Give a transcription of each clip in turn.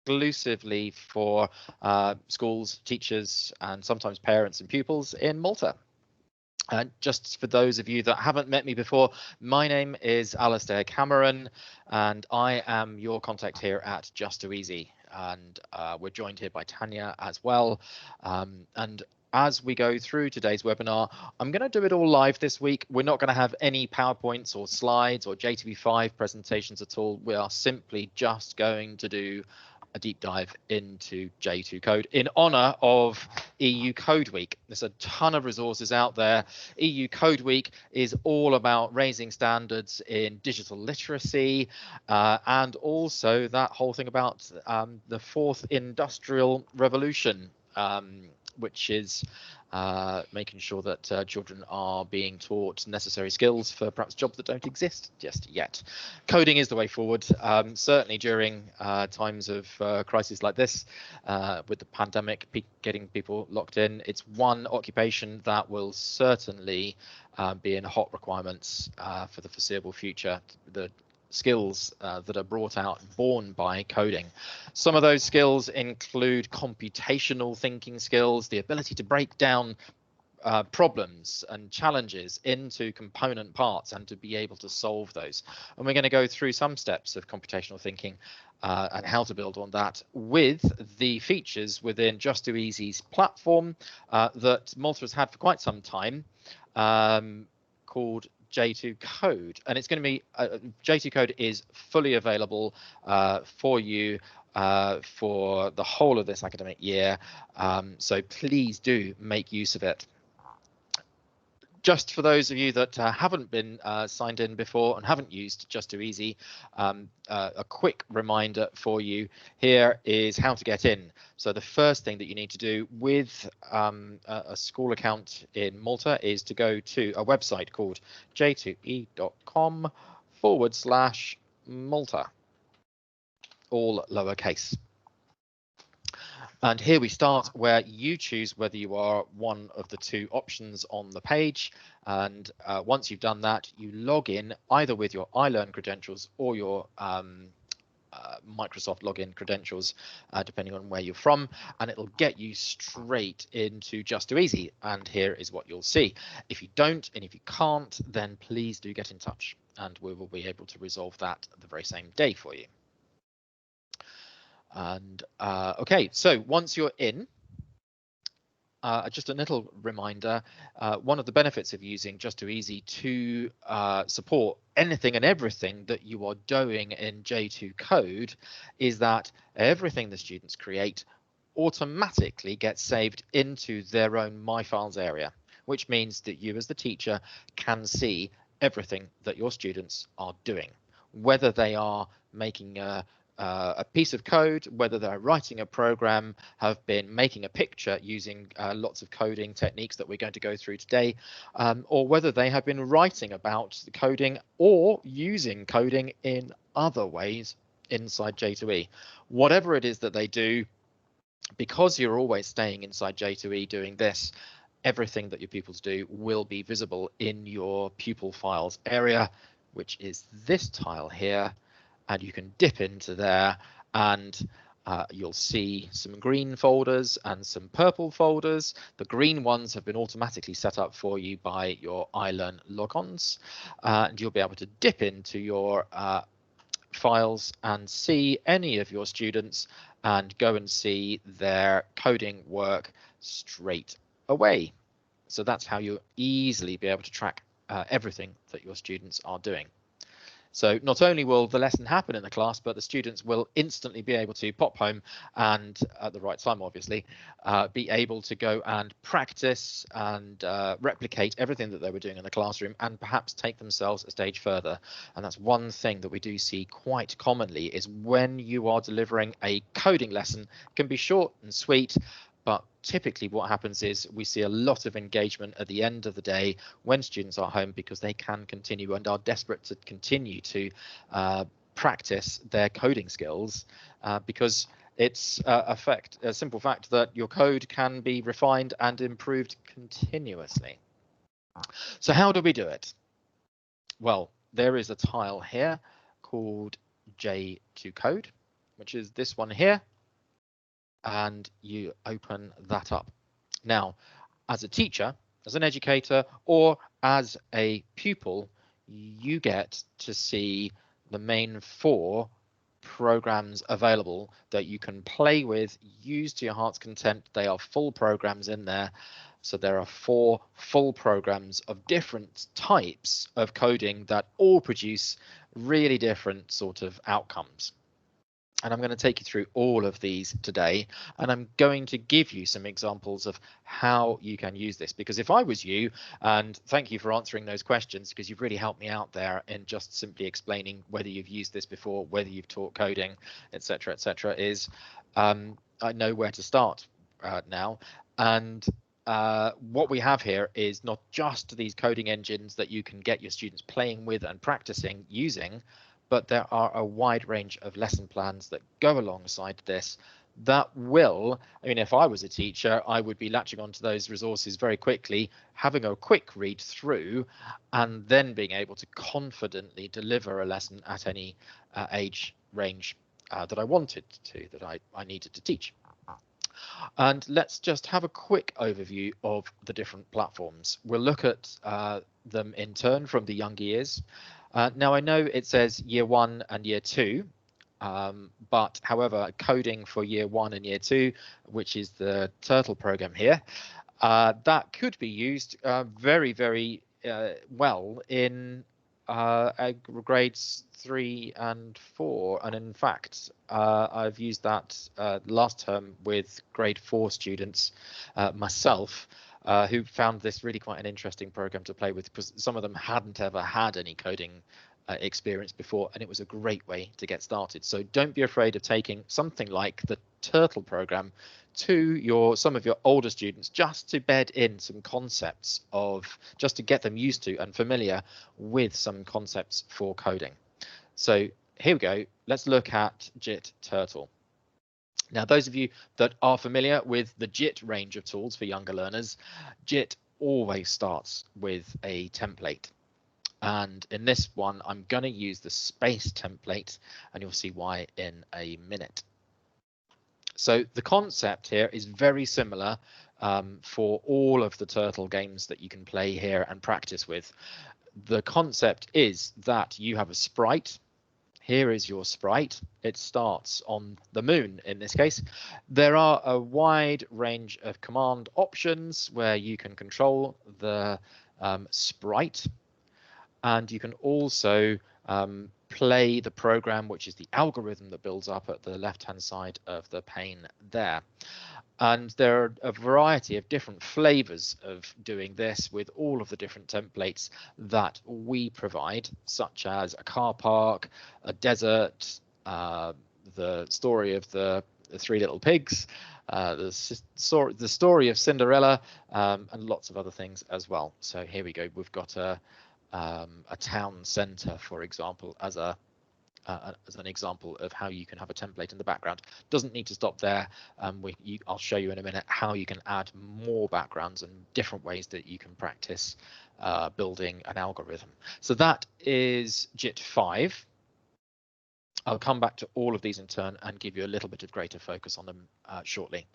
exclusively for schools, teachers, and sometimes parents and pupils in Malta. Just for those of you that haven't met me before, my name is Alastair Cameron, and I am your contact here at J2E. And we're joined here by Tanya as well. And as we go through today's webinar, I'm going to do it all live this week. We're not going to have any PowerPoints or slides or J2E5 presentations at all. We are simply just going to do a deep dive into J2Code in honor of EU Code Week. There's a ton of resources out there. EU Code Week is all about raising standards in digital literacy and also that whole thing about the fourth industrial revolution, which is making sure that children are being taught necessary skills for perhaps jobs that don't exist just yet. Coding is the way forward, certainly during times of crisis like this, with the pandemic getting people locked in. It's one occupation that will certainly be in hot requirements for the foreseeable future. The skills that are born by coding. Some of those skills include computational thinking skills, the ability to break down problems and challenges into component parts and to be able to solve those. And we're going to go through some steps of computational thinking and how to build on that with the features within J2E's platform that Malta has had for quite some time, called J2Code, and it's going to be J2Code is fully available for you for the whole of this academic year, so please do make use of it. Just for those of you that haven't been signed in before and haven't used J2E, a quick reminder for you here is how to get in. So the first thing that you need to do with a school account in Malta is to go to a website called j2e.com/Malta, all lowercase. And here we start where you choose whether you are one of the two options on the page. And once you've done that, you log in either with your iLearn credentials or your Microsoft login credentials, depending on where you're from, and it'll get you straight into J2E. And here is what you'll see. If you don't and if you can't, then please do get in touch and we will be able to resolve that the very same day for you. And okay, so once you're in, just a little reminder, one of the benefits of using J2E to support anything and everything that you are doing in J2Code is that everything the students create automatically gets saved into their own My Files area, which means that you as the teacher can see everything that your students are doing, whether they are making a piece of code, whether they're writing a program, have been making a picture using lots of coding techniques that we're going to go through today, or whether they have been writing about the coding or using coding in other ways inside J2E. Whatever it is that they do, because you're always staying inside J2E doing this, everything that your pupils do will be visible in your pupil files area, which is this tile here. And you can dip into there and you'll see some green folders and some purple folders. The green ones have been automatically set up for you by your iLearn logons, and you'll be able to dip into your files and see any of your students and go and see their coding work straight away. So that's how you'll easily be able to track everything that your students are doing. So not only will the lesson happen in the class, but the students will instantly be able to pop home and at the right time, obviously, be able to go and practice and replicate everything that they were doing in the classroom and perhaps take themselves a stage further. And that's one thing that we do see quite commonly is when you are delivering a coding lesson, it can be short and sweet, but typically what happens is we see a lot of engagement at the end of the day when students are home because they can continue and are desperate to continue to practice their coding skills because it's a simple fact that your code can be refined and improved continuously. So how do we do it? Well, there is a tile here called J2Code, which is this one here. and you open that up. Now, as a teacher, as an educator, or as a pupil, you get to see the main 4 programs available that you can play with, use to your heart's content. They are full programs in there. So there are 4 full programs of different types of coding that all produce really different sort of outcomes. And I'm going to take you through all of these today, and I'm going to give you some examples of how you can use this, because if I was you, and thank you for answering those questions, because you've really helped me out there in just simply explaining whether you've used this before, whether you've taught coding, etc., is I know where to start now. And what we have here is not just these coding engines that you can get your students playing with and practicing using, but there are a wide range of lesson plans that go alongside this that will, I mean, if I was a teacher, I would be latching onto those resources very quickly, having a quick read through, and then being able to confidently deliver a lesson at any age range that I wanted to, that I needed to teach. And let's just have a quick overview of the different platforms. We'll look at them in turn from the younger years. Now, I know it says year 1 and year 2, but however, coding for year 1 and year 2, which is the Turtle program here, that could be used very, very well in grades 3 and 4, and in fact I've used that last term with grade 4 students myself, who found this really quite an interesting program to play with, because some of them hadn't ever had any coding experience before, and it was a great way to get started. So don't be afraid of taking something like the Turtle program to some of your older students, just to bed in some concepts just to get them used to and familiar with some concepts for coding. So here we go. Let's look at JIT Turtle. Now, those of you that are familiar with the JIT range of tools for younger learners, JIT always starts with a template. And in this one, I'm going to use the space template, and you'll see why in a minute. So the concept here is very similar for all of the Turtle games that you can play here and practice with. The concept is that you have a sprite. Here is your sprite. It starts on the moon in this case. There are a wide range of command options where you can control the sprite, and you can also play the program, which is the algorithm that builds up at the left-hand side of the pane there. And there are a variety of different flavors of doing this with all of the different templates that we provide, such as a car park, a desert, the story of the 3 little pigs, the story of Cinderella, and lots of other things as well. So here we go. We've got a town center, for example, as an example of how you can have a template in the background. Doesn't need to stop there. I'll show you in a minute how you can add more backgrounds and different ways that you can practice building an algorithm. So that is JIT 5. I'll come back to all of these in turn and give you a little bit of greater focus on them shortly.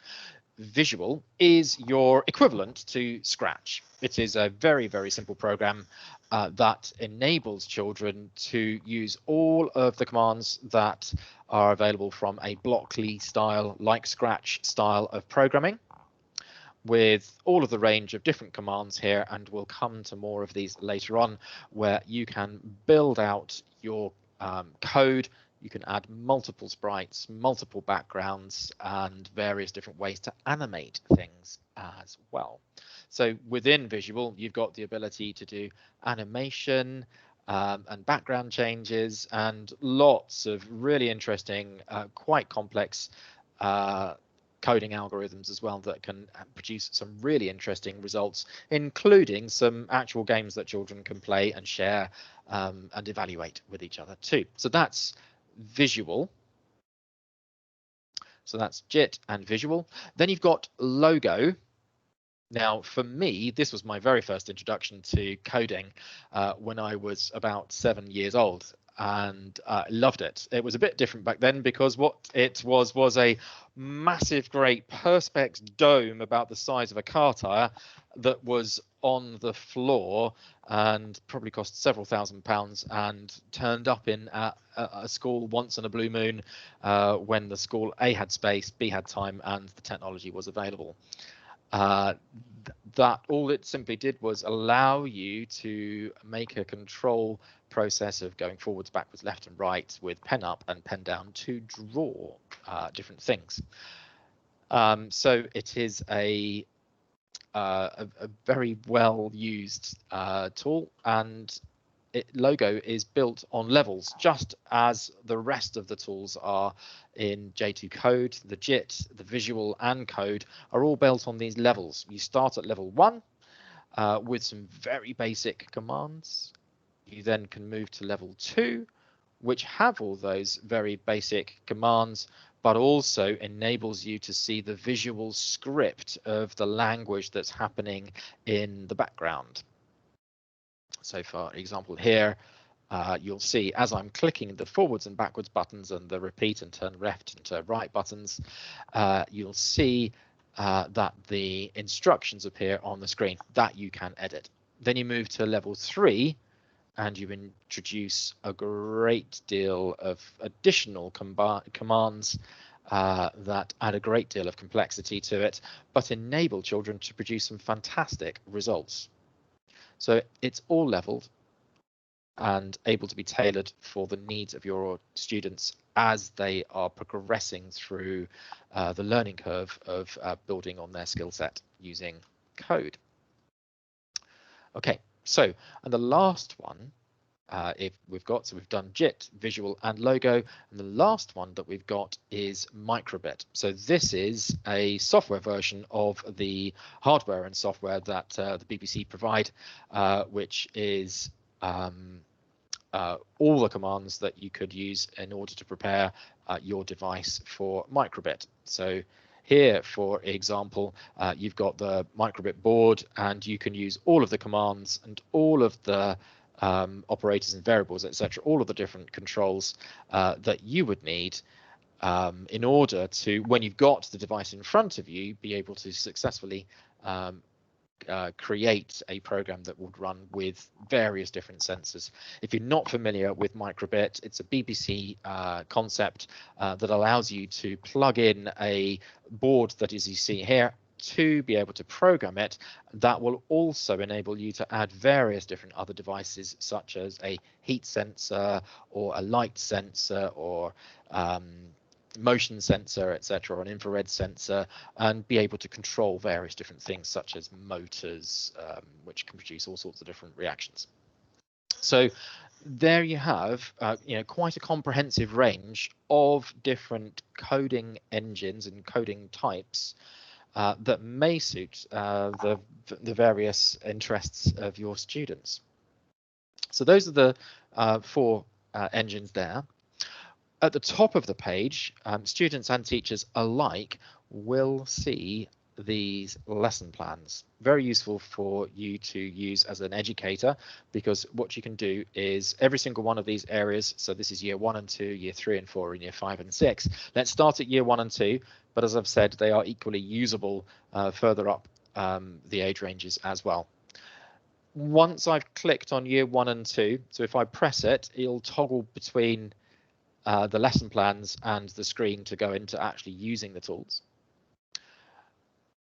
Visual is your equivalent to Scratch. It is a very, very simple program that enables children to use all of the commands that are available from a Blockly style, like Scratch style of programming, with all of the range of different commands here, and we'll come to more of these later on, where you can build out your code. You can add multiple sprites, multiple backgrounds, and various different ways to animate things as well. So within Visual, you've got the ability to do animation and background changes, and lots of really interesting, quite complex coding algorithms as well that can produce some really interesting results, including some actual games that children can play and share and evaluate with each other too. So that's Visual. So that's JIT and Visual. Then you've got Logo. Now, for me, this was my very first introduction to coding when I was about 7 years old. and loved it. It was a bit different back then because what it was a massive, great perspex dome about the size of a car tire that was on the floor and probably cost several £1,000s and turned up in a school once in a blue moon when the school A had space, B had time, and the technology was available. That all it simply did was allow you to make a control process of going forwards, backwards, left and right with pen up and pen down to draw different things. So it is a very well used tool, and Logo is built on levels, just as the rest of the tools are in J2Code. The JIT, the visual and code are all built on these levels. You start at level 1 with some very basic commands. You then can move to level 2, which have all those very basic commands, but also enables you to see the visual script of the language that's happening in the background. So for example here, you'll see as I'm clicking the forwards and backwards buttons and the repeat and turn left and turn right buttons, you'll see that the instructions appear on the screen that you can edit. Then you move to level 3 and you introduce a great deal of additional commands that add a great deal of complexity to it, but enable children to produce some fantastic results. So it's all leveled and able to be tailored for the needs of your students as they are progressing through the learning curve of building on their skill set using code. Okay, so and the last one if we've got, so we've done JIT, visual and logo, and the last one that we've got is Microbit. So this is a software version of the hardware and software that the BBC provide, which is all the commands that you could use in order to prepare your device for Microbit. So here, for example, you've got the Microbit board, and you can use all of the commands and all of the operators and variables, etc., all of the different controls that you would need in order to, when you've got the device in front of you, be able to successfully create a program that would run with various different sensors. If you're not familiar with Microbit, it's a BBC concept that allows you to plug in a board that, as you see here, to be able to program it. That will also enable you to add various different other devices, such as a heat sensor or a light sensor or motion sensor, etc., or an infrared sensor, and be able to control various different things such as motors, which can produce all sorts of different reactions. So there you have quite a comprehensive range of different coding engines and coding types that may suit the various interests of your students. So those are the 4 engines there. At the top of the page, students and teachers alike will see these lesson plans. Very useful for you to use as an educator, because what you can do is every single one of these areas, so this is year 1 and 2, year 3 and 4, and year 5 and 6. Let's start at year 1 and 2, but as I've said, they are equally usable further up the age ranges as well. Once I've clicked on year 1 and 2, so if I press it, it'll toggle between the lesson plans and the screen to go into actually using the tools.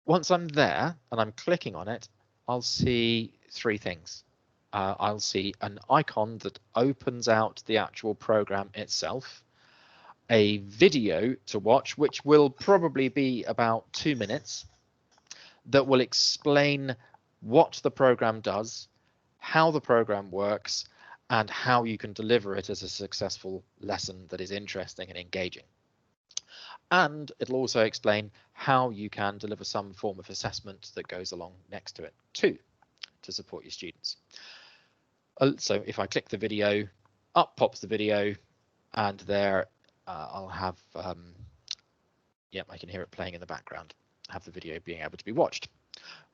Once I'm there and I'm clicking on it, I'll see 3 things. I'll see an icon that opens out the actual program itself, a video to watch, which will probably be about 2 minutes, that will explain what the program does, how the program works, and how you can deliver it as a successful lesson that is interesting and engaging. And it'll also explain how you can deliver some form of assessment that goes along next to it too, to support your students. So if I click the video, up pops the video, and there I'll have, yep, I can hear it playing in the background, have the video being able to be watched.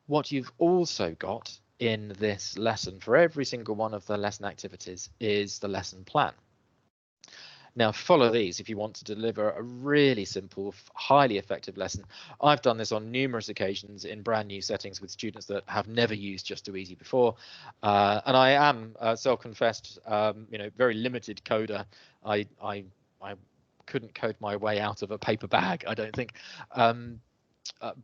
What you've also got in this lesson for every single one of the lesson activities is the lesson plan. Now follow these if you want to deliver a really simple, highly effective lesson. I've done this on numerous occasions in brand new settings with students that have never used Just2Easy before, and I am self-confessed, very limited coder. I couldn't code my way out of a paper bag, I don't think.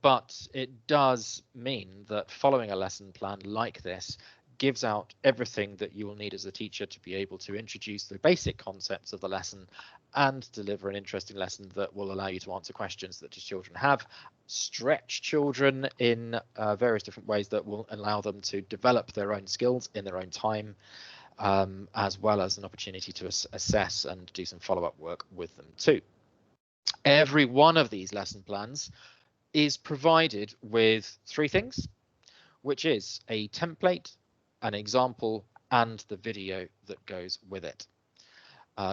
But it does mean that following a lesson plan like this gives out everything that you will need as a teacher to be able to introduce the basic concepts of the lesson and deliver an interesting lesson that will allow you to answer questions that your children have, stretch children in various different ways that will allow them to develop their own skills in their own time, as well as an opportunity to assess and do some follow-up work with them too. Every one of these lesson plans is provided with three things, which is a template, an example, and the video that goes with it.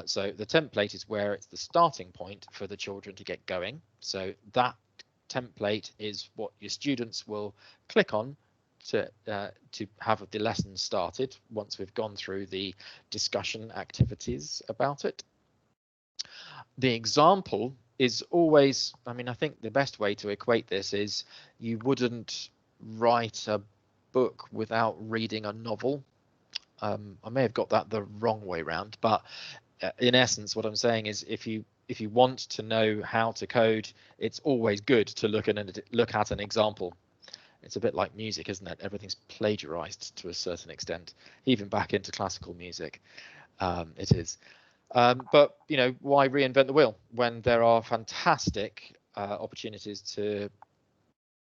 So the template is where it's the starting point for the children to get going. So that template is what your students will click on to have the lesson started once we've gone through the discussion activities about it. The example is always, I think the best way to equate this is you wouldn't write a book without reading a novel. I may have got that the wrong way around, but in essence, what I'm saying is if you want to know how to code, it's always good to look at an example. It's a bit like music, isn't it? Everything's plagiarized to a certain extent, even back into classical music. It is. But why reinvent the wheel when there are fantastic opportunities to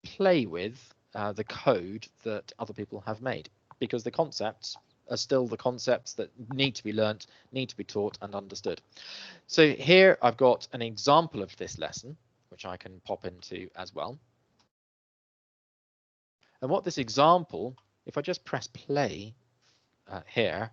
play with the code that other people have made, because the concepts are still the concepts that need to be learnt, need to be taught and understood. So here I've got an example of this lesson, which I can pop into as well. And what this example, if I just press play here,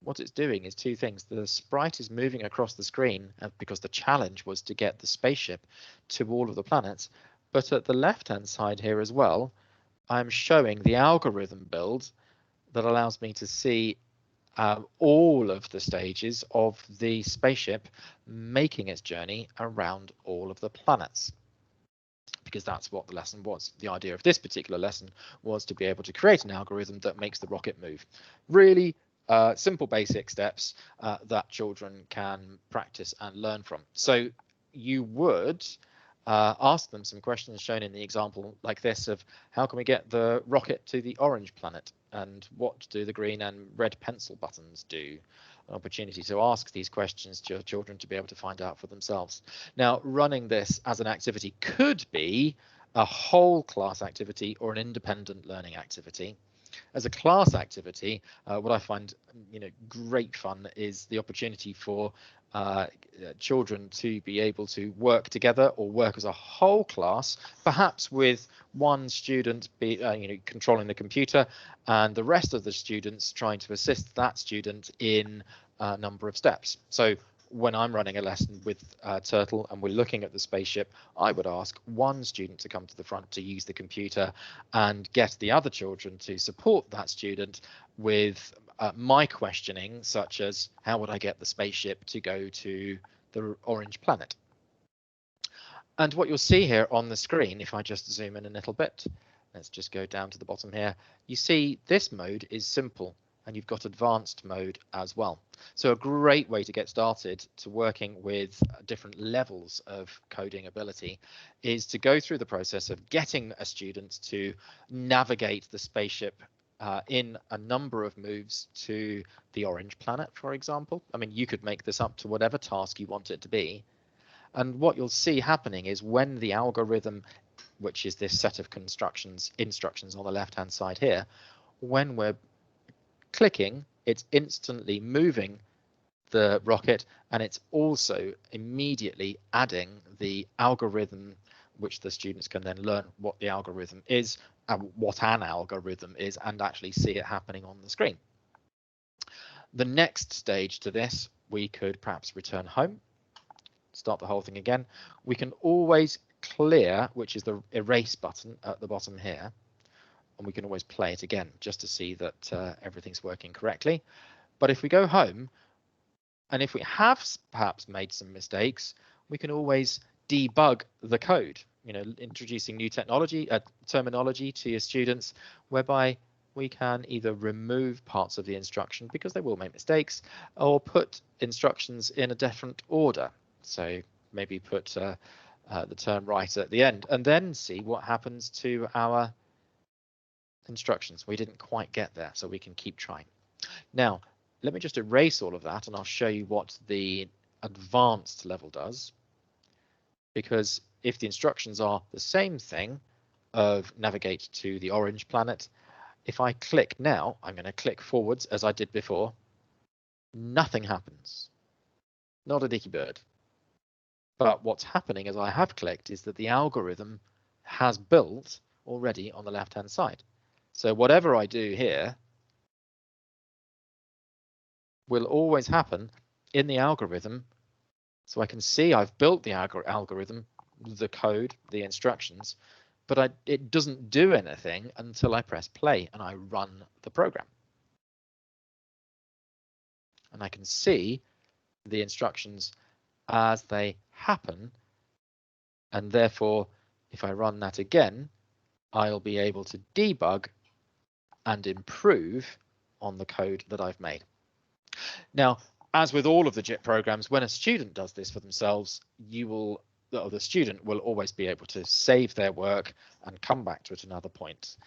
what it's doing is two things. The sprite is moving across the screen because the challenge was to get the spaceship to all of the planets. But at the left-hand side here as well, I'm showing the algorithm build that allows me to see all of the stages of the spaceship making its journey around all of the planets, because that's what the lesson was. The idea of this particular lesson was to be able to create an algorithm that makes the rocket move. Really simple basic steps that children can practice and learn from. So you would ask them some questions shown in the example like this of how can we get the rocket to the orange planet, and what do the green and red pencil buttons do? An opportunity to ask these questions to your children to be able to find out for themselves. Now, running this as an activity could be a whole class activity or an independent learning activity. As a class activity, what I find great fun is the opportunity for children to be able to work together or work as a whole class, perhaps with one student controlling the computer and the rest of the students trying to assist that student in a number of steps. So when I'm running a lesson with Turtle and we're looking at the spaceship, I would ask one student to come to the front to use the computer and get the other children to support that student with my questioning, such as how would I get the spaceship to go to the orange planet? And what you'll see here on the screen, if I just zoom in a little bit, let's just go down to the bottom here, you see this mode is simple, and you've got advanced mode as well. So a great way to get started to working with different levels of coding ability is to go through the process of getting a student to navigate the spaceship in a number of moves to the orange planet, for example. I mean, you could make this up to whatever task you want it to be. And what you'll see happening is when the algorithm, which is this set of instructions on the left-hand side here, when we're clicking, it's instantly moving the rocket, and it's also immediately adding the algorithm, which the students can then learn what the algorithm is, what an algorithm is, and actually see it happening on the screen. The next stage to this, we could perhaps return home, start the whole thing again. We can always clear, which is the erase button at the bottom here, and we can always play it again just to see that everything's working correctly. But if we go home, And if we have perhaps made some mistakes, we can always debug the code, introducing new terminology to your students, whereby we can either remove parts of the instruction because they will make mistakes, or put instructions in a different order. So maybe put the term right at the end, and then see what happens to our instructions. We didn't quite get there, so we can keep trying. Now, let me just erase all of that, and I'll show you what the advanced level does. Because if the instructions are the same thing of navigate to the orange planet, if I click now, I'm going to click forwards as I did before, nothing happens. Not a dicky bird. But what's happening as I have clicked is that the algorithm has built already on the left-hand side. So whatever I do here will always happen in the algorithm. So I can see I've built the algorithm, the code, the instructions, but it doesn't do anything until I press play and I run the program. And I can see the instructions as they happen. And therefore, if I run that again, I'll be able to debug and improve on the code that I've made. Now, as with all of the JIT programs, when a student does this for themselves, the student will always be able to save their work and come back to it another point.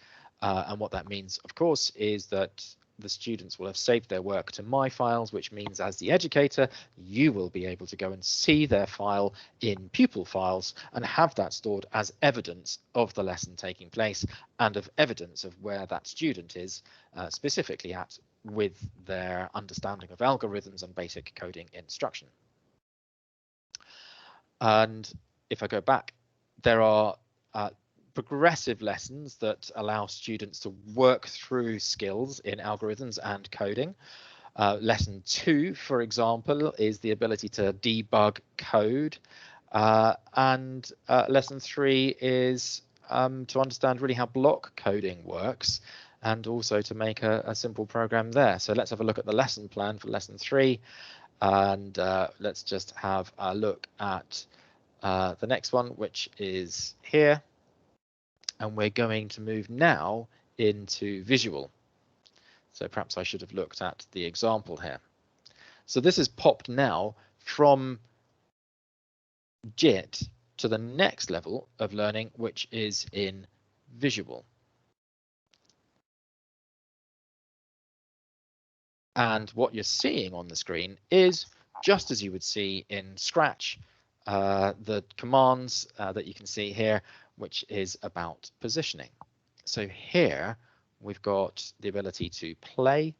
And what that means, of course, is that the students will have saved their work to my files, which means as the educator, you will be able to go and see their file in pupil files and have that stored as evidence of the lesson taking place and of evidence of where that student is specifically at with their understanding of algorithms and basic coding instruction. And if I go back, there are progressive lessons that allow students to work through skills in algorithms and coding. Lesson 2, for example, is the ability to debug code. And lesson 3 is to understand really how block coding works and also to make a simple program there. So let's have a look at the lesson plan for lesson 3. And let's just have a look at the next one, which is here. And we're going to move now into visual. So perhaps I should have looked at the example here. So this is popped now from JIT to the next level of learning, which is in visual. And what you're seeing on the screen is just as you would see in Scratch, the commands that you can see here, which is about positioning. So here we've got the ability to play.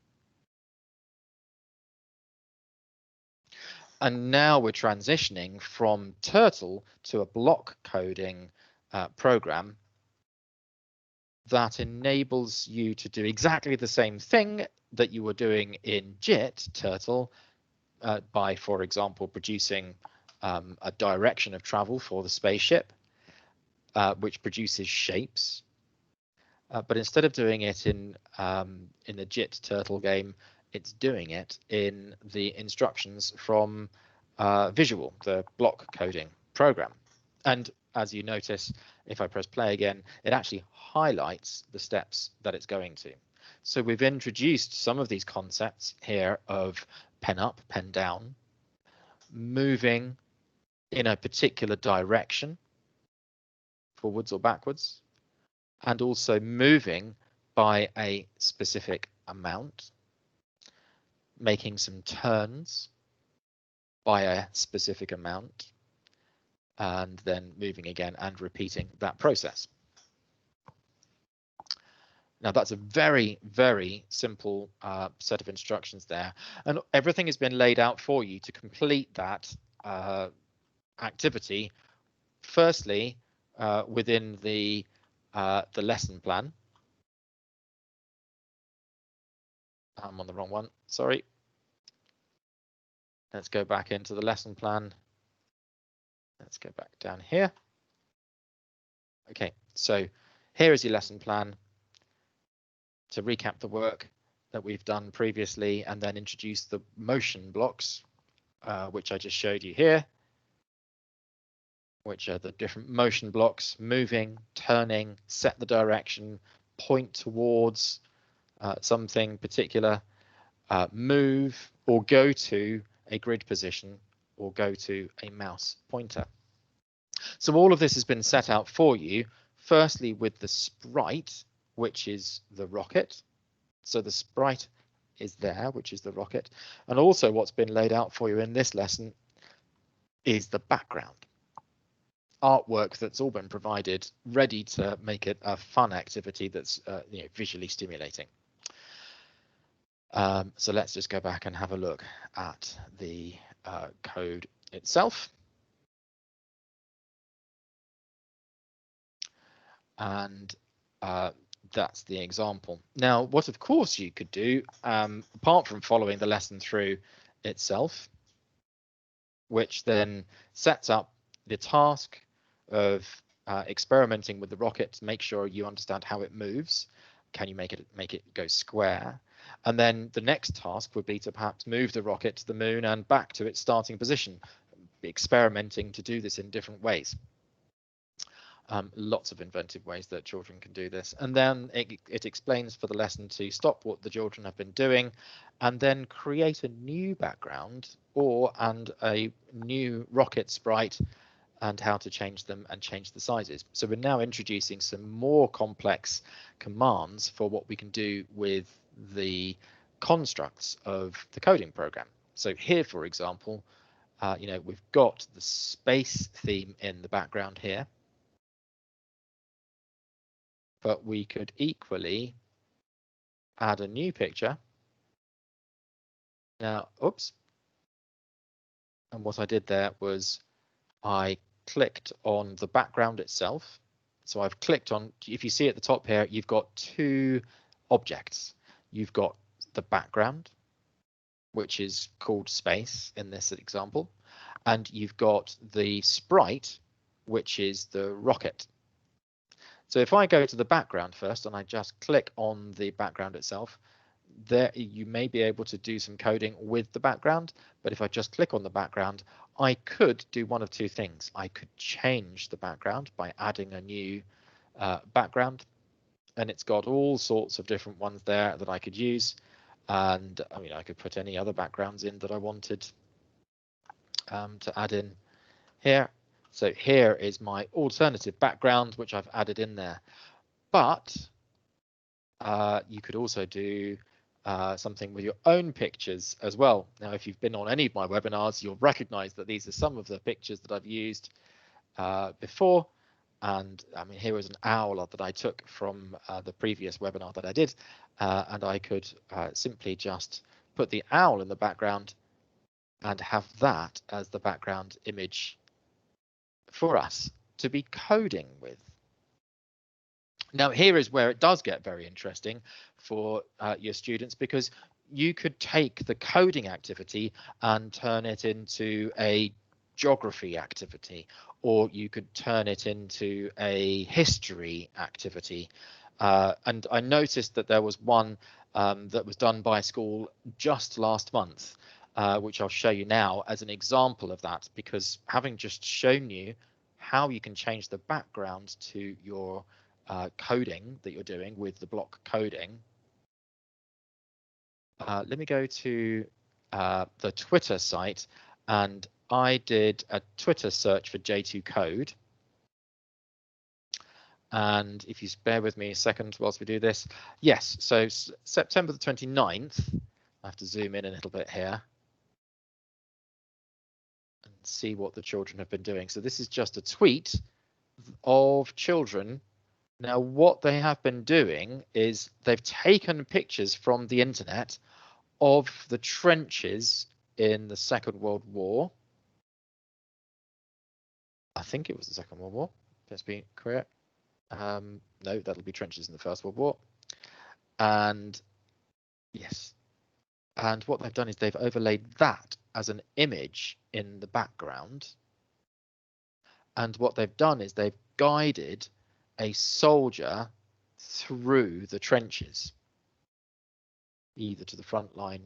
And now we're transitioning from Turtle to a block coding program that enables you to do exactly the same thing that you were doing in JIT Turtle by, for example, producing a direction of travel for the spaceship, which produces shapes. But instead of doing it in the JIT Turtle game, it's doing it in the instructions from Visual, the block coding program. And as you notice, if I press play again, it actually highlights the steps that it's going to. So we've introduced some of these concepts here of pen up, pen down, moving in a particular direction, forwards or backwards, and also moving by a specific amount, making some turns by a specific amount, and then moving again and repeating that process. Now that's a very, very simple set of instructions there, and everything has been laid out for you to complete that activity. Firstly, within the lesson plan. I'm on the wrong one, sorry. Let's go back into the lesson plan. Let's go back down here. Okay, so here is your lesson plan to recap the work that we've done previously and then introduce the motion blocks which I just showed you here, which are the different motion blocks: moving, turning, set the direction, point towards something particular, move, or go to a grid position, or go to a mouse pointer. So all of this has been set out for you, firstly with the sprite, which is the rocket. So the sprite is there, which is the rocket. And also what's been laid out for you in this lesson is the background. Artwork that's all been provided, ready to make it a fun activity that's visually stimulating. So let's just go back and have a look at the code itself. And that's the example. Now, what of course you could do, apart from following the lesson through itself, which then sets up the task of experimenting with the rocket to make sure you understand how it moves. Can you make it go square? And then the next task would be to perhaps move the rocket to the moon and back to its starting position, experimenting to do this in different ways. Lots of inventive ways that children can do this. And then it explains for the lesson to stop what the children have been doing and then create a new background and a new rocket sprite and how to change them and change the sizes. So we're now introducing some more complex commands for what we can do with the constructs of the coding program. So here, for example, we've got the space theme in the background here. But we could equally add a new picture. Now, oops. And what I did there was I clicked on the background itself. So I've clicked on, if you see at the top here, you've got two objects. You've got the background, which is called space in this example, and you've got the sprite, which is the rocket. So if I go to the background first and I just click on the background itself, there you may be able to do some coding with the background. But if I just click on the background, I could do one of two things. I could change the background by adding a new background, and it's got all sorts of different ones there that I could use. And I mean, I could put any other backgrounds in that I wanted to add in here. So here is my alternative background, which I've added in there. But you could also do something with your own pictures as well. Now, if you've been on any of my webinars, you'll recognize that these are some of the pictures that I've used before. And I mean, here is an owl that I took from the previous webinar that I did. And I could simply just put the owl in the background and have that as the background image for us to be coding with. Now, here is where it does get very interesting for your students, because you could take the coding activity and turn it into a geography activity, or you could turn it into a history activity. And I noticed that there was one that was done by a school just last month, which I'll show you now as an example of that, because having just shown you how you can change the background to your coding that you're doing with the block coding. Let me go to the Twitter site, and I did a Twitter search for J2Code. And if you bear with me a second whilst we do this. Yes, so September the 29th, I have to zoom in a little bit here and see what the children have been doing. So this is just a tweet of children. Now, what they have been doing is they've taken pictures from the internet of the trenches in the Second World War. I think it was the Second World War. Let's be correct. No, that'll be trenches in the First World War. And yes, and what they've done is they've overlaid that as an image in the background. And what they've done is they've guided a soldier through the trenches, either to the front line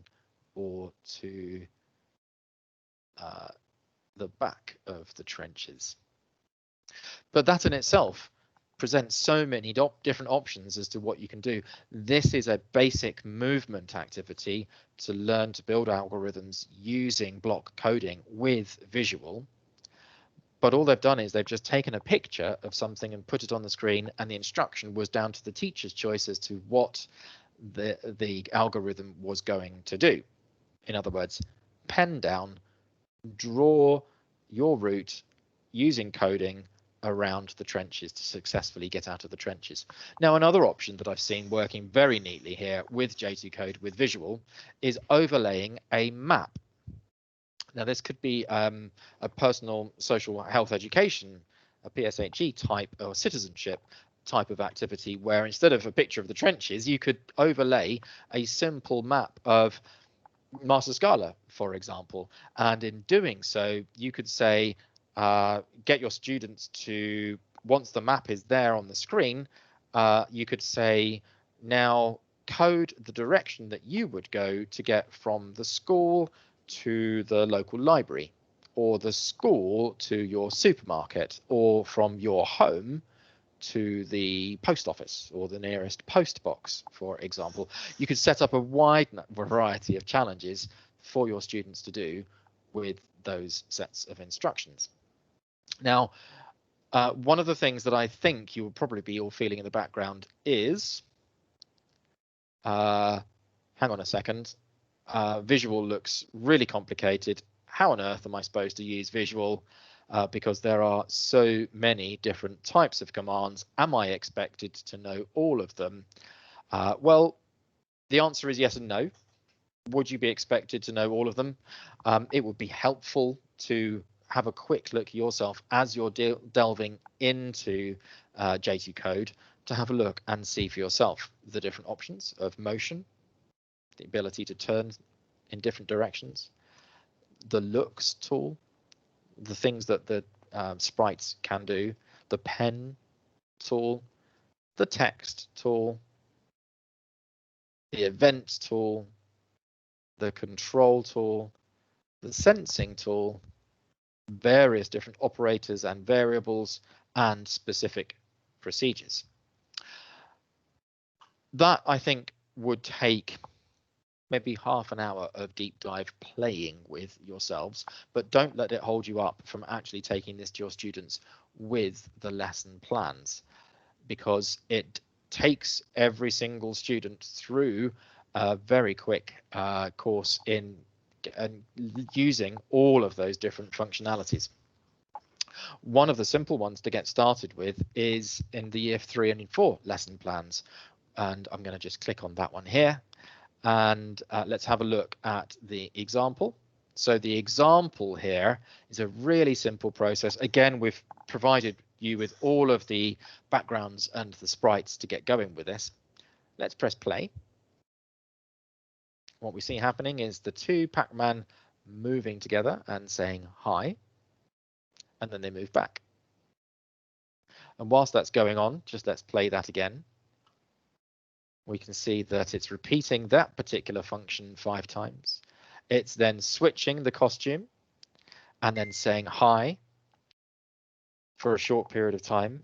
or to the back of the trenches. But that in itself presents so many different options as to what you can do. This is a basic movement activity to learn to build algorithms using block coding with visual. But all they've done is they've just taken a picture of something and put it on the screen, and the instruction was down to the teacher's choice as to what the algorithm was going to do. In other words, pen down, draw your route using coding around the trenches to successfully get out of the trenches. Now, another option that I've seen working very neatly here with J2Code with visual is overlaying a map. Now, this could be a personal social health education, a PSHE type or citizenship type of activity, where instead of a picture of the trenches, you could overlay a simple map of Master Scala, for example. And in doing so, you could say, get your students to, once the map is there on the screen, you could say, now code the direction that you would go to get from the school to the local library, or the school to your supermarket, or from your home to the post office or the nearest post box, for example. You could set up a wide variety of challenges for your students to do with those sets of instructions. Now, one of the things that I think you will probably be all feeling in the background is, hang on a second, visual looks really complicated. How on earth am I supposed to use visual? Because there are so many different types of commands. Am I expected to know all of them? Well, the answer is yes and no. Would you be expected to know all of them? It would be helpful to have a quick look yourself as you're delving into J2Code to have a look and see for yourself the different options of motion, the ability to turn in different directions, the looks tool, the things that the sprites can do, the pen tool, the text tool, the event tool, the control tool, the sensing tool, various different operators and variables, and specific procedures. That, I think, would take maybe half an hour of deep dive playing with yourselves, but don't let it hold you up from actually taking this to your students with the lesson plans, because it takes every single student through a very quick course in using all of those different functionalities. One of the simple ones to get started with is in the year 3 and 4 lesson plans, and I'm going to just click on that one here. And let's have a look at the example. So the example here is a really simple process. Again, we've provided you with all of the backgrounds and the sprites to get going with this. Let's press play. What we see happening is the two Pac-Man moving together and saying hi, and then they move back. And whilst that's going on, just let's play that again. We can see that it's repeating that particular function 5 times. It's then switching the costume and then saying hi for a short period of time.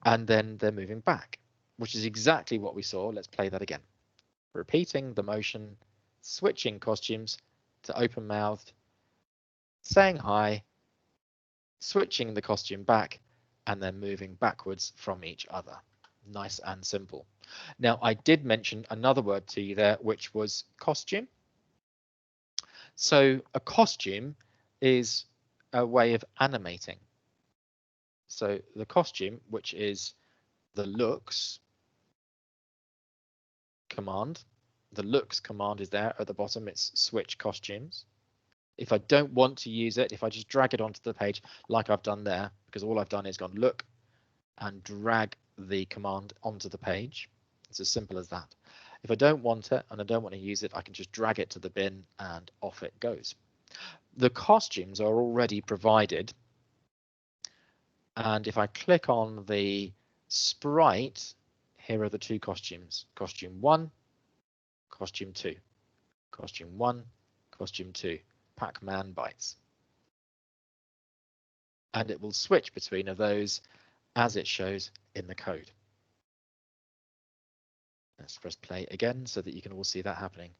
And then they're moving back, which is exactly what we saw. Let's play that again. Repeating the motion, switching costumes to open mouthed, saying hi, switching the costume back, and then moving backwards from each other. Nice and simple. Now, I did mention another word to you there, which was costume. So a costume is a way of animating. So the costume, which is the looks command, the looks command is there at the bottom. It's switch costumes. If I don't want to use it, if I just drag it onto the page like I've done there, because all I've done is gone look and drag the command onto the page. It's as simple as that. If I don't want it and I don't want to use it, I can just drag it to the bin and off it goes. The costumes are already provided. And if I click on the sprite, here are the two costumes, costume 1, costume 2, costume 1, costume 2. Pac-Man bytes. And it will switch between of those as it shows in the code. Let's press play again so that you can all see that happening.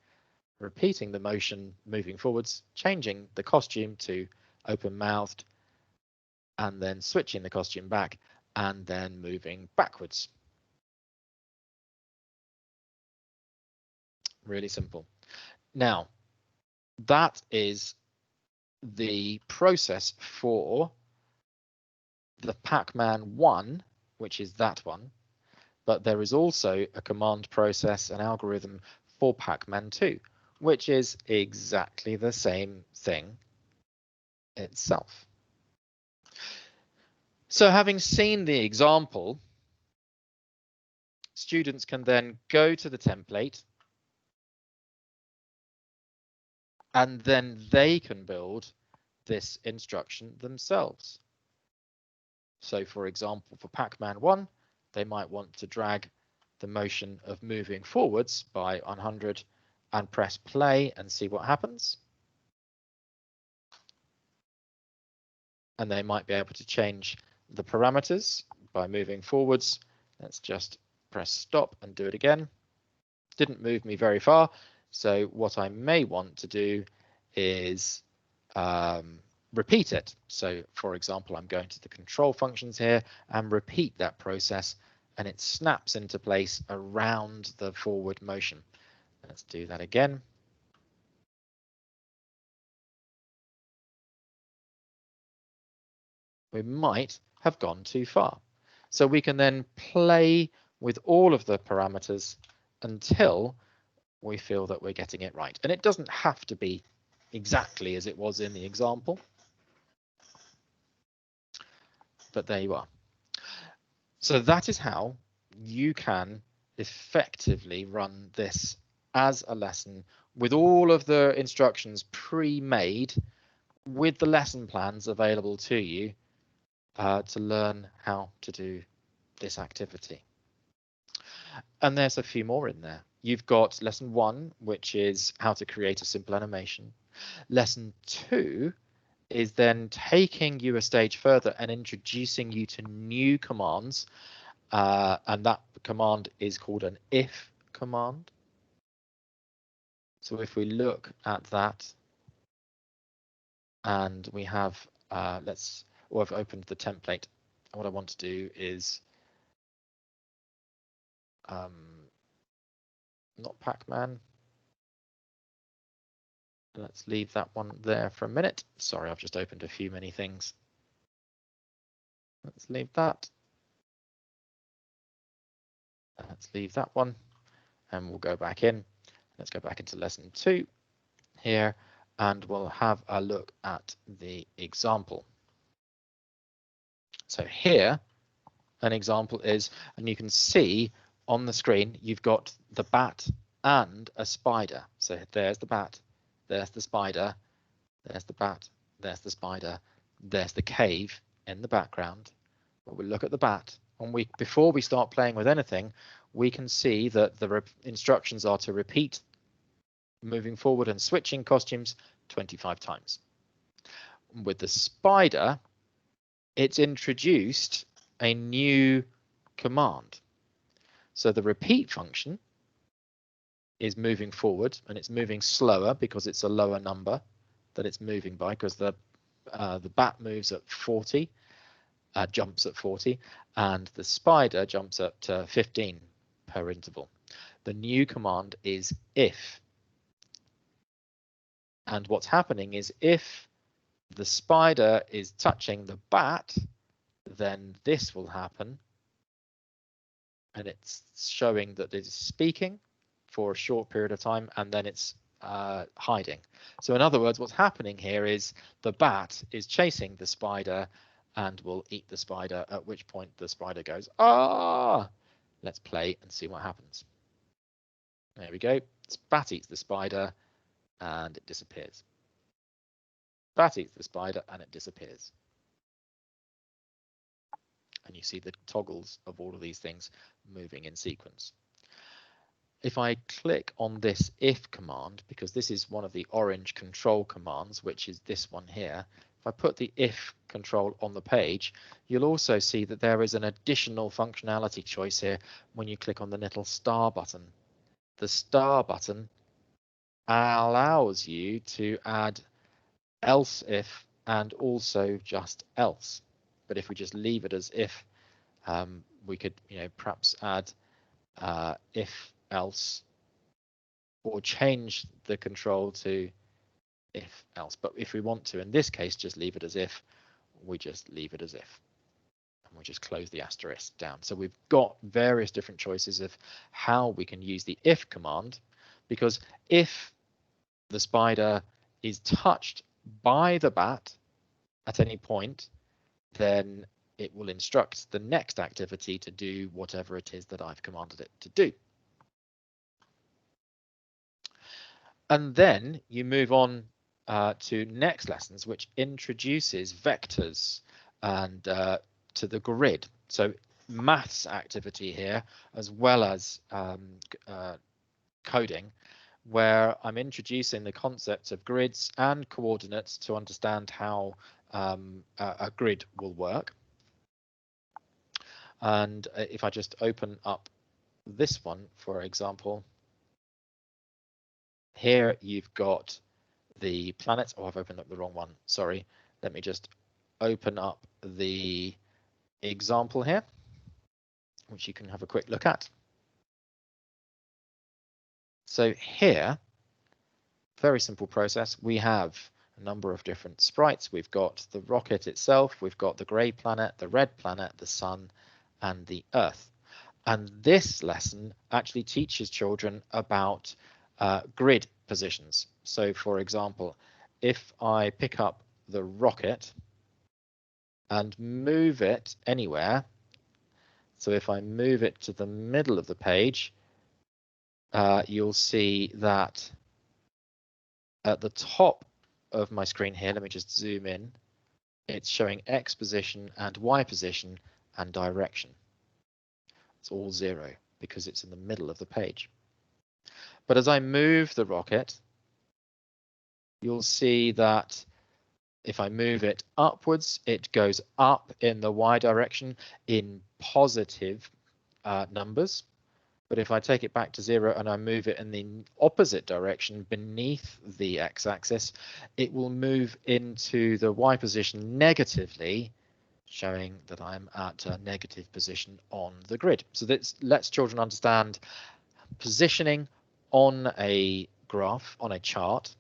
Repeating the motion, moving forwards, changing the costume to open-mouthed, and then switching the costume back, and then moving backwards. Really simple. Now, that is the process for the Pac-Man 1, which is that one, but there is also a command process, an algorithm for Pac-Man 2, which is exactly the same thing itself. So having seen the example, students can then go to the template and then they can build this instruction themselves. So for example, for Pac-Man 1, they might want to drag the motion of moving forwards by 100 and press play and see what happens. And they might be able to change the parameters by moving forwards. Let's just press stop and do it again. Didn't move me very far. So what I may want to do is repeat it. So for example, I'm going to the control functions here and repeat that process, and it snaps into place around the forward motion. Let's do that again. We might have gone too far. So we can then play with all of the parameters until we feel that we're getting it right. And it doesn't have to be exactly as it was in the example, but there you are. So that is how you can effectively run this as a lesson with all of the instructions pre-made, with the lesson plans available to you to learn how to do this activity. And there's a few more in there. You've got lesson 1, which is how to create a simple animation. Lesson 2 is then taking you a stage further and introducing you to new commands. And that command is called an if command. So if we look at that, and we have, I've opened the template. What I want to do is not Pac-Man. Let's leave that one there for a minute. Sorry, I've just opened a few many things. Let's leave that. Let's leave that one, and we'll go back in. Let's go back into lesson 2 here, and we'll have a look at the example. So here, an example is, and you can see on the screen, you've got the bat and a spider. So there's the bat, there's the spider, there's the bat, there's the spider, there's the cave in the background. But we look at the bat, and before we start playing with anything, we can see that the instructions are to repeat moving forward and switching costumes 25 times. With the spider, it's introduced a new command. So the repeat function is moving forward, and it's moving slower because it's a lower number that it's moving by, because the bat moves at 40, jumps at 40, and the spider jumps up to 15 per interval. The new command is if. And what's happening is if the spider is touching the bat, then this will happen. And it's showing that it is speaking for a short period of time, and then it's hiding. So in other words, what's happening here is the bat is chasing the spider and will eat the spider, at which point the spider goes, ah! Let's play and see what happens. There we go. Bat eats the spider and it disappears. Bat eats the spider and it disappears. And you see the toggles of all of these things moving in sequence. if I click on this if command, because this is one of the orange control commands, which is this one here, if I put the if control on the page, you'll also see that there is an additional functionality choice here when you click on the little star button. The star button allows you to add else if and also just else. But if we just leave it as if, we could, perhaps add if else, or change the control to if else. But if we want to, in this case, just leave it as if, we just leave it as if. And we just close the asterisk down. So we've got various different choices of how we can use the if command, because if the spider is touched by the bat at any point, then it will instruct the next activity to do whatever it is that I've commanded it to do. And then you move on to next lessons, which introduces vectors and to the grid. So maths activity here, as well as coding, where I'm introducing the concepts of grids and coordinates to understand how a grid will work. And if I just open up this one, for example, here you've got the planets. Oh, I've opened up the wrong one. Sorry. Let me just open up the example here, which you can have a quick look at. So here, very simple process. We have a number of different sprites. We've got the rocket itself, we've got the grey planet, the red planet, the sun, and the Earth. And this lesson actually teaches children about grid positions. So for example, if I pick up the rocket and move it anywhere, so if I move it to the middle of the page, you'll see that at the top of my screen here, let me just zoom in, it's showing X position and Y position and direction. It's all 0 because it's in the middle of the page. But as I move the rocket, you'll see that if I move it upwards, it goes up in the Y direction in positive numbers. But if I take it back to 0 and I move it in the opposite direction beneath the x-axis, it will move into the y position negatively, showing that I'm at a negative position on the grid. So this lets children understand positioning on a graph, on a chart,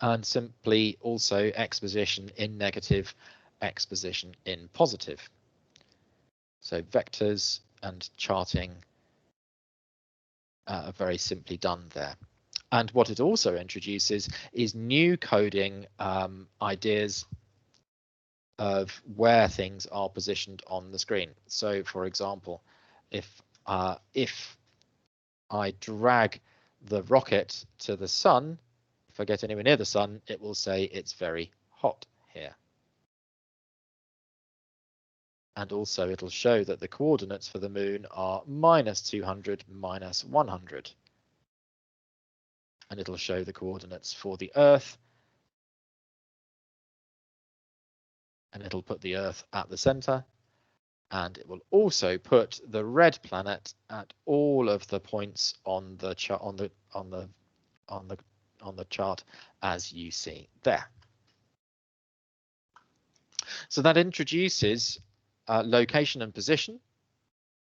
and simply also x position in negative, x position in positive. So vectors and charting are very simply done there. And what it also introduces is new coding ideas of where things are positioned on the screen. So for example, if I drag the rocket to the sun, if I get anywhere near the sun, it will say it's very hot here. And also it'll show that the coordinates for the moon are -200, -100. And it'll show the coordinates for the Earth. And it'll put the Earth at the center. And it will also put the red planet at all of the points on the chart on the chart as you see there. So that introduces location and position,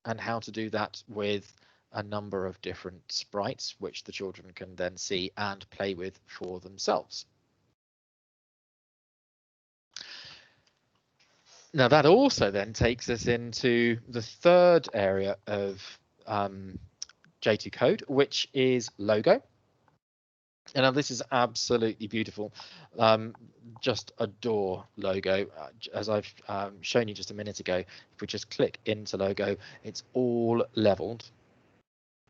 and how to do that with a number of different sprites, which the children can then see and play with for themselves. Now that also then takes us into the third area of J2Code, which is logo. And now this is absolutely beautiful. Just adore logo. As I've shown you just a minute ago, if we just click into logo, it's all leveled.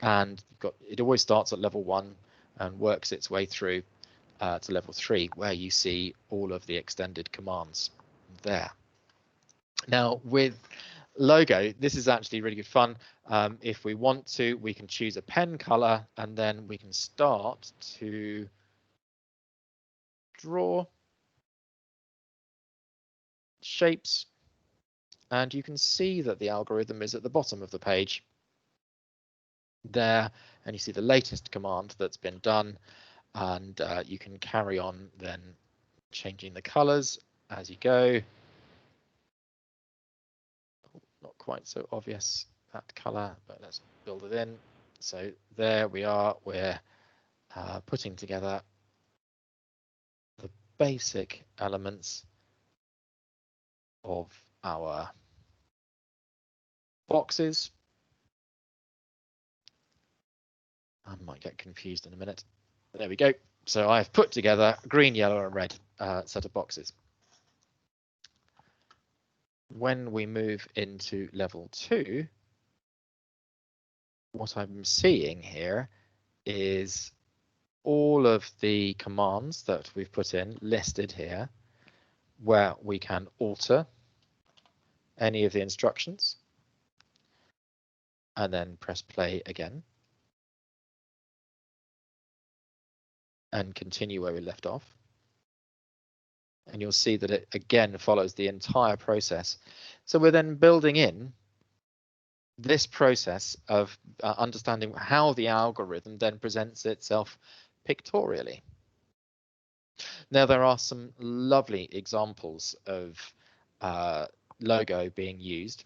And you've got, it always starts at level 1 and works its way through to level 3, where you see all of the extended commands there. Now with Logo, this is actually really good fun. If we want to, we can choose a pen color and then we can start to draw shapes, and you can see that the algorithm is at the bottom of the page there, and you see the latest command that's been done, and you can carry on then changing the colors as you go. Not quite so obvious, that color, but let's build it in. So there we are, we're putting together the basic elements of our boxes. I might get confused in a minute. There we go. So I've put together green, yellow, and red set of boxes. When we move into level 2, what I'm seeing here is all of the commands that we've put in listed here, where we can alter any of the instructions and then press play again and continue where we left off. And you'll see that it again follows the entire process. So we're then building in this process of understanding how the algorithm then presents itself pictorially. Now, there are some lovely examples of logo being used,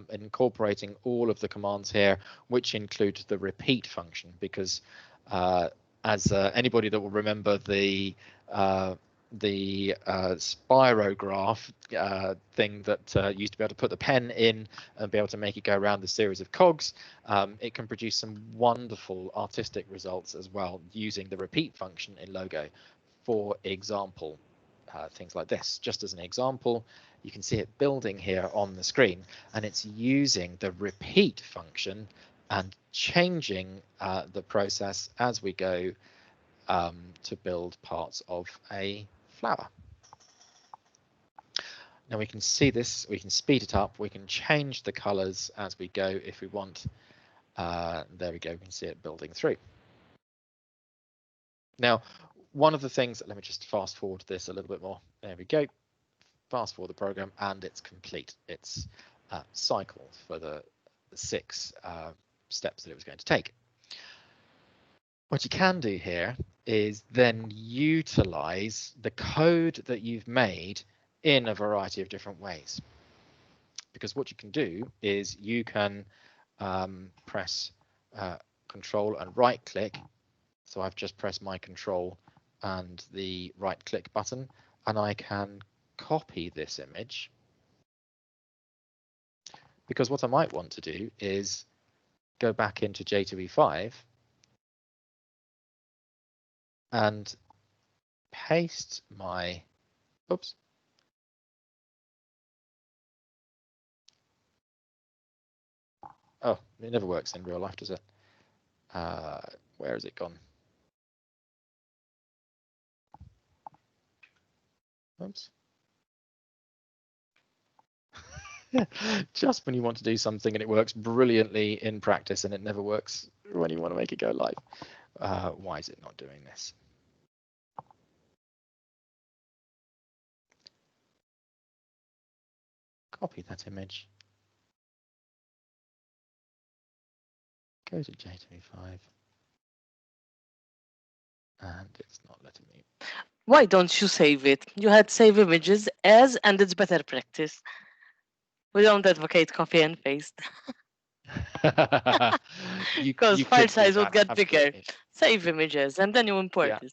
incorporating all of the commands here, which include the repeat function, because as anybody that will remember the spirograph thing that used to be able to put the pen in and be able to make it go around the series of cogs, it can produce some wonderful artistic results as well using the repeat function in Logo. For example, things like this. Just as an example, you can see it building here on the screen, and it's using the repeat function and changing the process as we go to build parts of a flower. Now we can see this, we can speed it up, we can change the colors as we go if we want. There we go, we can see it building through. Now, one of the things, let me just fast forward this a little bit more. There we go. Fast forward the program and it's complete. It's cycle for the 6 steps that it was going to take. What you can do here is then utilize the code that you've made in a variety of different ways. Because what you can do is you can press Control and right click. So I've just pressed my Control and the right click button, and I can copy this image. Because what I might want to do is go back into J2E5 and paste my, oops. Oh, it never works in real life, does it? Where has it gone? Oops. Just when you want to do something and it works brilliantly in practice and it never works when you want to make it go live. Why is it not doing this? Copy that image. Go to J2E5. And it's not letting me. Why don't you save it? You had save images as, and it's better practice. We don't advocate copy and paste. Because file size would get bigger. Save images and then you import it.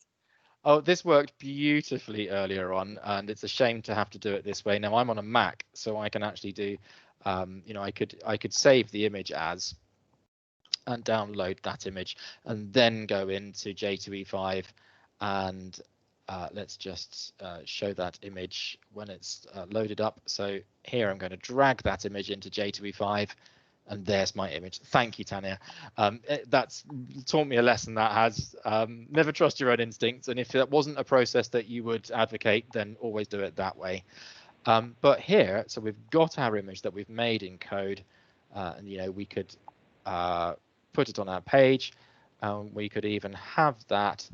Oh, this worked beautifully earlier on, and it's a shame to have to do it this way. Now I'm on a Mac, so I can actually do, you know, I could save the image as and download that image, and then go into J2E5 and let's just show that image when it's loaded up. So here I'm going to drag that image into J2E5, and there's my image. Thank you, Tanya. That's taught me a lesson that has never trust your own instincts, and if that wasn't a process that you would advocate, then always do it that way. But here, so we've got our image that we've made in code, and we could put it on our page. We could even have that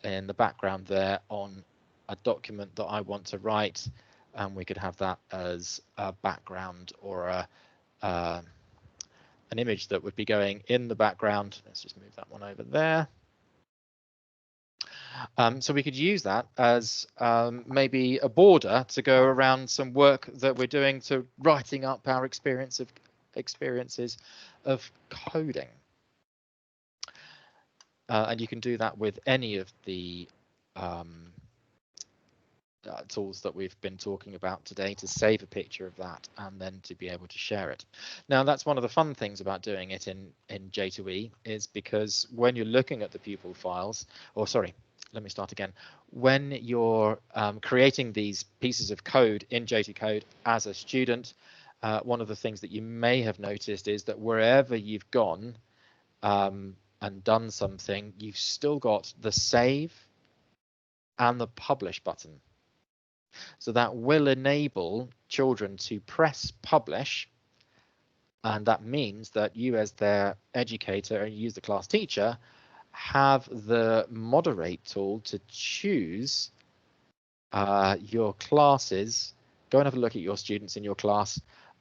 in the background there on a document that I want to write, and we could have that as a background or an image that would be going in the background. Let's just move that one over there. So we could use that as maybe a border to go around some work that we're doing to writing up our experiences of coding. And you can do that with any of the tools that we've been talking about today to save a picture of that and then to be able to share it. Now, that's one of the fun things about doing it in J2E, is because when you're looking at the pupil files, or sorry, let me start again. When you're creating these pieces of code in J2Code as a student, one of the things that you may have noticed is that wherever you've gone and done something, you've still got the save and the publish button. So that will enable children to press publish, and that means that you, as their educator and you as the class teacher, have the moderate tool to choose your classes, go and have a look at your students in your class,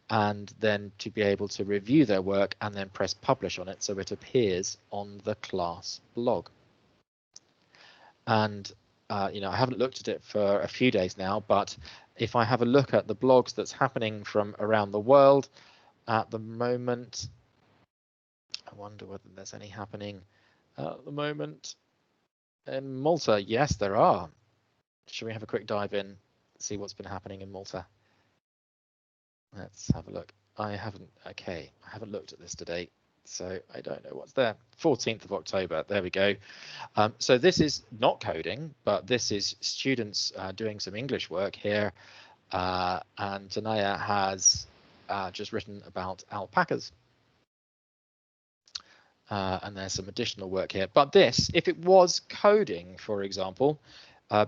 and then to be able to review their work and then press publish on it so it appears on the class blog. And I haven't looked at it for a few days now, but if I have a look at the blogs that's happening from around the world at the moment, I wonder whether there's any happening at the moment in Malta. Yes, there are. Should we have a quick dive in, see what's been happening in Malta? Let's have a look. I haven't looked at this today, so I don't know what's there. 14th of October, there we go. So this is not coding, but this is students doing some English work here. And Tanaya has just written about alpacas. And there's some additional work here. But this, if it was coding, for example,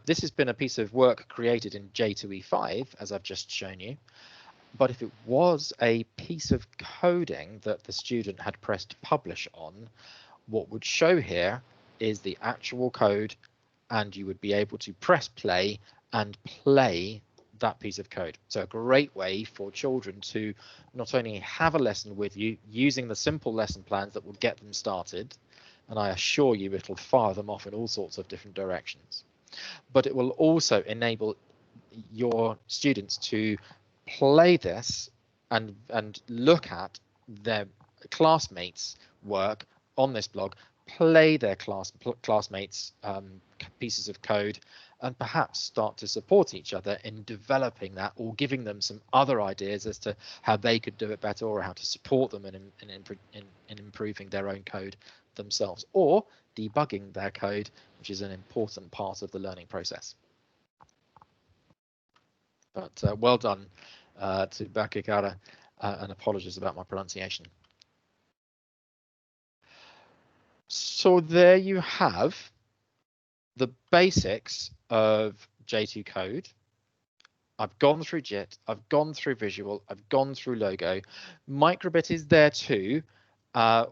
this has been a piece of work created in J2E5, as I've just shown you. But if it was a piece of coding that the student had pressed publish on, what would show here is the actual code, and you would be able to press play and play that piece of code. So a great way for children to not only have a lesson with you using the simple lesson plans that will get them started, and I assure you it'll fire them off in all sorts of different directions, but it will also enable your students to play this and look at their classmates' work on this blog, play their classmates' pieces of code, and perhaps start to support each other in developing that, or giving them some other ideas as to how they could do it better, or how to support them in improving their own code themselves, or debugging their code, which is an important part of the learning process. But well done to Bakikara, and apologies about my pronunciation. So there you have the basics of J2Code. I've gone through JIT, I've gone through Visual, I've gone through Logo. Microbit is there too.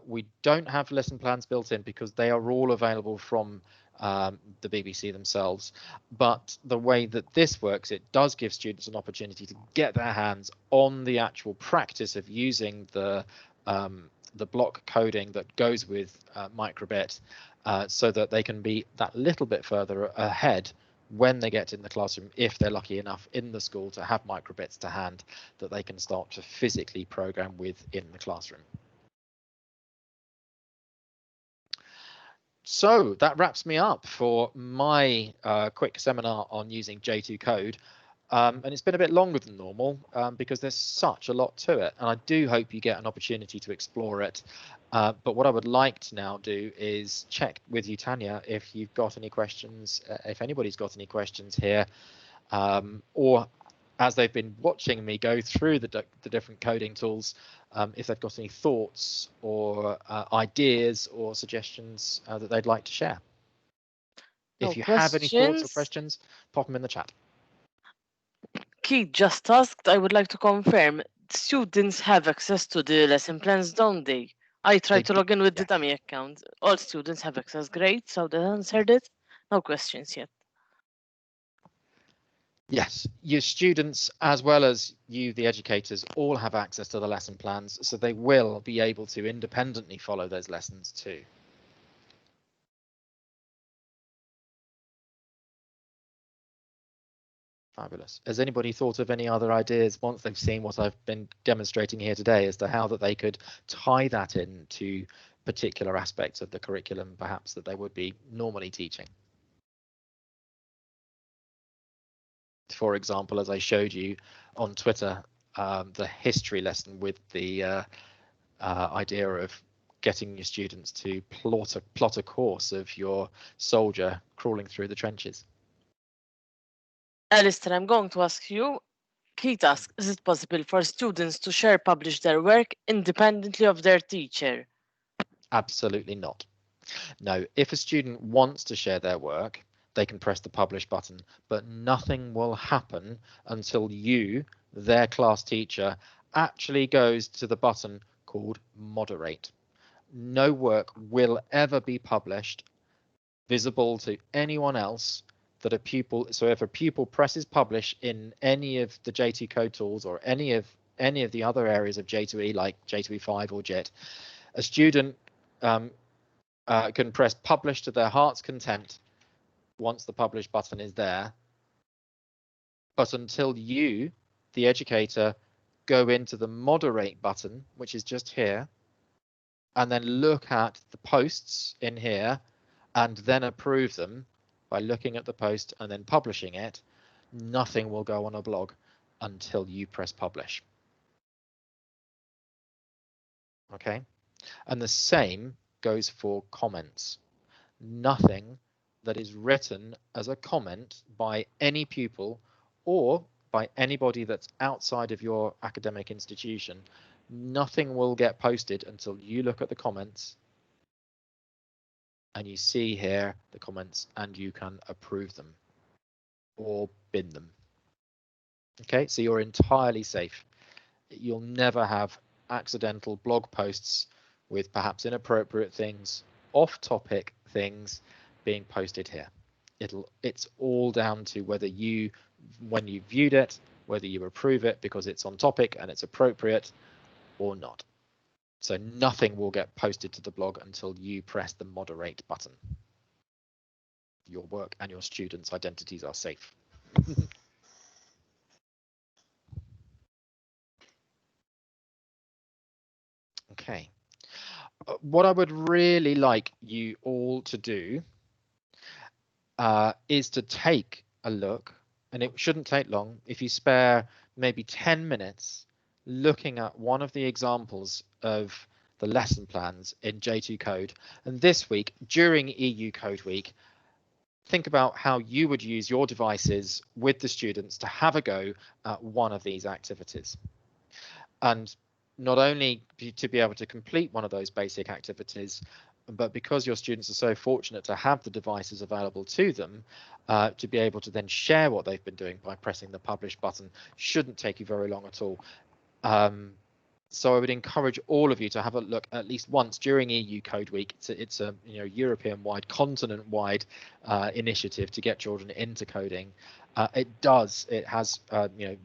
We don't have lesson plans built in because they are all available from the BBC themselves. But the way that this works, it does give students an opportunity to get their hands on the actual practice of using the block coding that goes with Microbit, so that they can be that little bit further ahead when they get in the classroom, if they're lucky enough in the school to have microbits to hand that they can start to physically program with in the classroom. So that wraps me up for my quick seminar on using J2Code. And it's been a bit longer than normal because there's such a lot to it, and I do hope you get an opportunity to explore it. But what I would like to now do is check with you, Tanya, if you've got any questions, if anybody's got any questions here, or as they've been watching me go through the different coding tools, if they've got any thoughts or ideas or suggestions that they'd like to share. If you have any thoughts or questions, pop them in the chat. Keith just asked, I would like to confirm, students have access to the lesson plans, don't they? I tried to log in with the Yes. dummy account. All students have access. Great, so they answered it. No questions yet. Yes, your students, as well as you, the educators, all have access to the lesson plans, so they will be able to independently follow those lessons too. Fabulous. Has anybody thought of any other ideas once they've seen what I've been demonstrating here today as to how that they could tie that into particular aspects of the curriculum, perhaps that they would be normally teaching? For example, as I showed you on Twitter, the history lesson with the idea of getting your students to plot a course of your soldier crawling through the trenches. Alistair, I'm going to ask you. Keith asks, is it possible for students to publish their work independently of their teacher? Absolutely not. No, if a student wants to share their work, they can press the publish button, but nothing will happen until you, their class teacher, actually goes to the button called moderate. No work will ever be published visible to anyone else that a pupil. So if a pupil presses publish in any of the J2Code tools or any of the other areas of J2E like J2E5 or JIT, a student can press publish to their heart's content once the publish button is there. But until you, the educator, go into the moderate button, which is just here, and then look at the posts in here and then approve them by looking at the post and then publishing it, nothing will go on a blog until you press publish. Okay, and the same goes for comments. Nothing that is written as a comment by any pupil or by anybody that's outside of your academic institution, nothing will get posted until you look at the comments and you see here the comments and you can approve them or bin them. Okay, so you're entirely safe. You'll never have accidental blog posts with perhaps inappropriate things, off-topic things being posted here. It's all down to whether you, when you viewed it, whether you approve it because it's on topic and it's appropriate or not. So nothing will get posted to the blog until you press the moderate button. Your work and your students' identities are safe. Okay. What I would really like you all to do is to take a look, and it shouldn't take long. If you spare maybe 10 minutes looking at one of the examples of the lesson plans in J2Code, and this week during EU Code Week, think about how you would use your devices with the students to have a go at one of these activities. And not only to be able to complete one of those basic activities, but because your students are so fortunate to have the devices available to them, to be able to then share what they've been doing by pressing the publish button shouldn't take you very long at all. So I would encourage all of you to have a look at least once during EU Code Week. It's a European-wide, continent-wide initiative to get children into coding. It has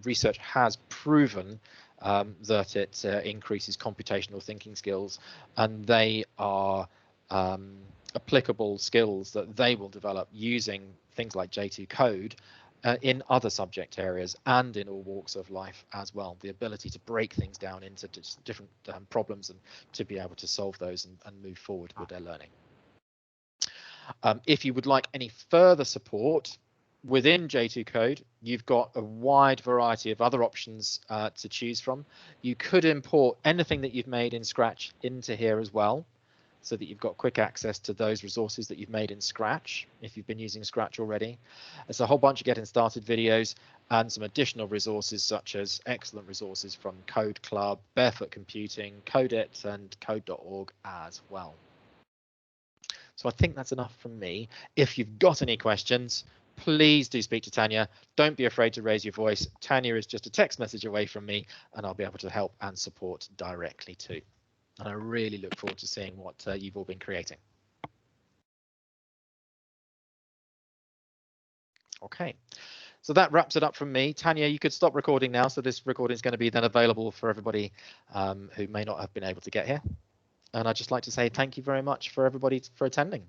research has proven that it increases computational thinking skills, and they are applicable skills that they will develop using things like J2Code in other subject areas and in all walks of life as well. The ability to break things down into different problems and to be able to solve those and move forward with their learning. If you would like any further support within J2Code, you've got a wide variety of other options to choose from. You could import anything that you've made in Scratch into here as well, so that you've got quick access to those resources that you've made in Scratch if you've been using Scratch already. There's a whole bunch of getting started videos and some additional resources such as excellent resources from Code Club, Barefoot Computing, Codeit and code.org as well. So I think that's enough from me. If you've got any questions, please do speak to Tanya. Don't be afraid to raise your voice. Tanya is just a text message away from me, and I'll be able to help and support directly too. And I really look forward to seeing what you've all been creating. Okay, so that wraps it up from me. Tanya, you could stop recording now. So this recording is going to be then available for everybody who may not have been able to get here. And I'd just like to say thank you very much for everybody for attending.